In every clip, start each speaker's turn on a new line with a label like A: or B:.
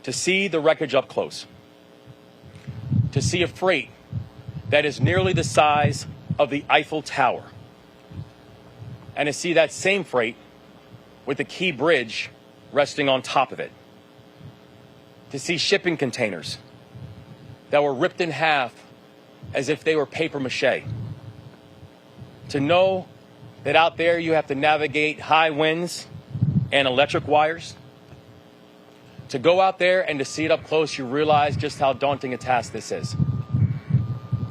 A: to see the wreckage up close, to see a freight that is nearly the size of the Eiffel Tower, and to see that same freight with the Key Bridge resting on top of it, to see shipping containers that were ripped in half as if they were paper mache, to know that out there you have to navigate high winds and electric wires. To go out there and to see it up close, you realize just how daunting a task this is.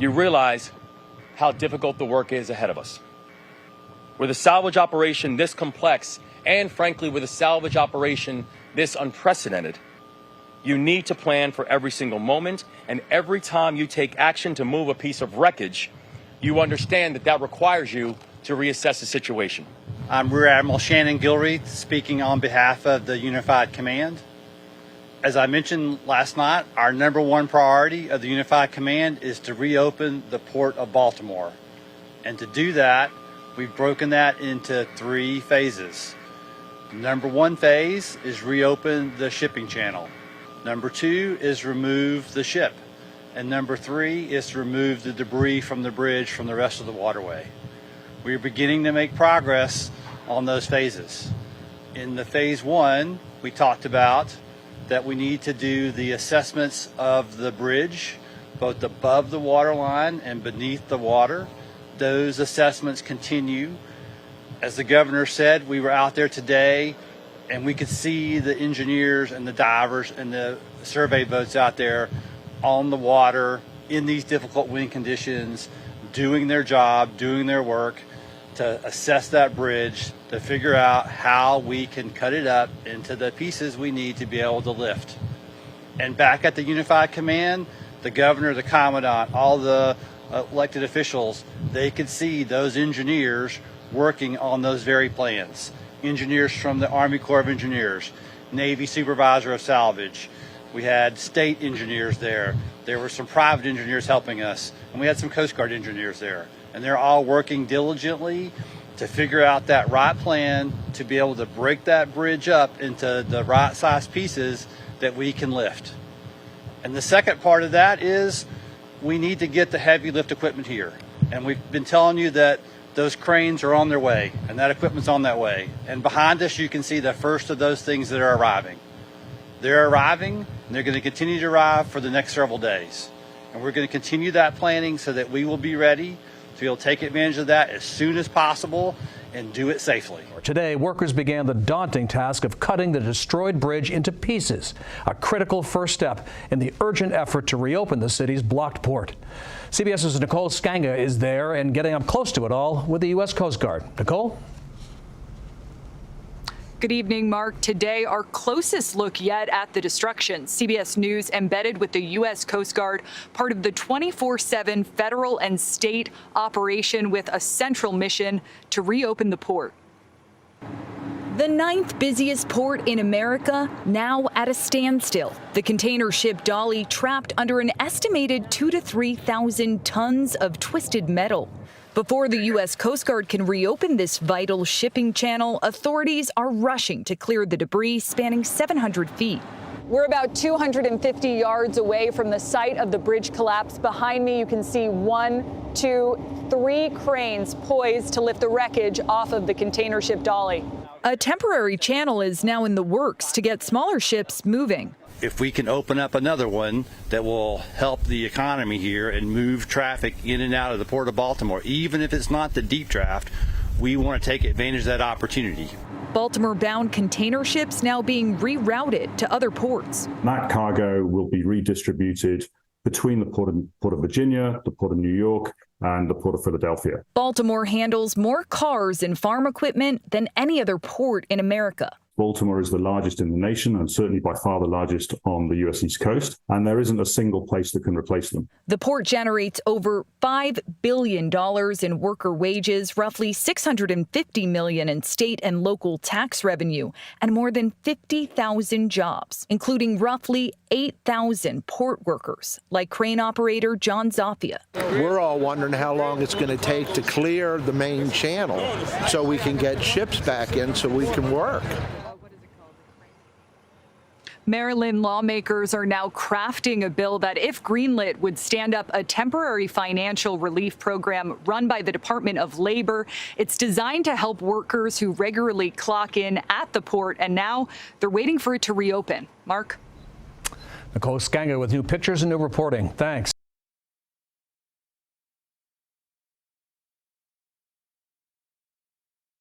A: You realize how difficult the work is ahead of us. With a salvage operation this complex, and frankly, with a salvage operation this unprecedented, you need to plan for every single moment, and every time you take action to move a piece of wreckage, you understand that that requires you to reassess the situation.
B: I'm Rear Admiral Shannon Gilreath, speaking on behalf of the Unified Command. As I mentioned last night, our number one priority of the Unified Command is to reopen the Port of Baltimore. And to do that, we've broken that into 3 phases. Number 1 phase is reopen the shipping channel. Number 2 is remove the ship. And number 3 is to remove the debris from the bridge from the rest of the waterway. We're beginning to make progress on those phases. In the phase 1, we talked about that we need to do the assessments of the bridge, both above the water line and beneath the water. Those assessments continue. As the governor said, we were out there today and we could see the engineers and the divers and the survey boats out there on the water in these difficult wind conditions, doing their job, doing their work to assess that bridge, to figure out how we can cut it up into the pieces we need to be able to lift. And back at the Unified Command, the governor, the commandant, all the elected officials, they could see those engineers working on those very plans. Engineers from the Army Corps of Engineers, Navy Supervisor of Salvage. We had state engineers there. There were some private engineers helping us, and we had some Coast Guard engineers there. And they're all working diligently to figure out that right plan to be able to break that bridge up into the right size pieces that we can lift. And the second part of that is we need to get the heavy lift equipment here. And we've been telling you that those cranes are on their way and that equipment's on that way. And behind us, you can see the first of those things that are arriving. They're arriving and they're going to continue to arrive for the next several days. And we're going to continue that planning so that we will be ready to be able to take advantage of that as soon as possible and do it safely.
C: Today, workers began the daunting task of cutting the destroyed bridge into pieces, a critical first step in the urgent effort to reopen the city's blocked port. CBS's Nicole Skanga is there and getting up close to it all with the U.S. Coast Guard. Nicole?
D: Good evening, Mark. Today, our closest look yet at the destruction. CBS News embedded with the U.S. Coast Guard, part of the 24/7 federal and state operation with a central mission to reopen the port. The 9th busiest port in America now at a standstill. The container ship Dolly trapped under an estimated 2,000 to 3,000 tons of twisted metal. Before the U.S. Coast Guard can reopen this vital shipping channel, authorities are rushing to clear the debris spanning 700 feet. We're about 250 yards away from the site of the bridge collapse. Behind me, you can see 1, 2, 3 cranes poised to lift the wreckage off of the container ship Dolly. A temporary channel is now in the works to get smaller ships moving.
B: If we can open up another one that will help the economy here and move traffic in and out of the Port of Baltimore, even if it's not the deep draft, we want to take advantage of that opportunity.
D: Baltimore-bound container ships now being rerouted to other ports.
E: That cargo will be redistributed between the Port of Virginia, the Port of New York, and the Port of Philadelphia.
D: Baltimore handles more cars and farm equipment than any other port in America.
E: Baltimore is the largest in the nation and certainly by far the largest on the U.S. East Coast, and there isn't a single place that can replace them.
D: The port generates over $5 billion in worker wages, roughly $650 million in state and local tax revenue, and more than 50,000 jobs, including roughly 8,000 port workers, like crane operator John Zafia.
F: We're all wondering how long it's going to take to clear the main channel so we can get ships back in so we can work.
D: Maryland lawmakers are now crafting a bill that, if greenlit, would stand up a temporary financial relief program run by the Department of Labor. It's designed to help workers who regularly clock in at the port, and now they're waiting for it to reopen. Mark?
C: Nicole Scanga with new pictures and new reporting. Thanks.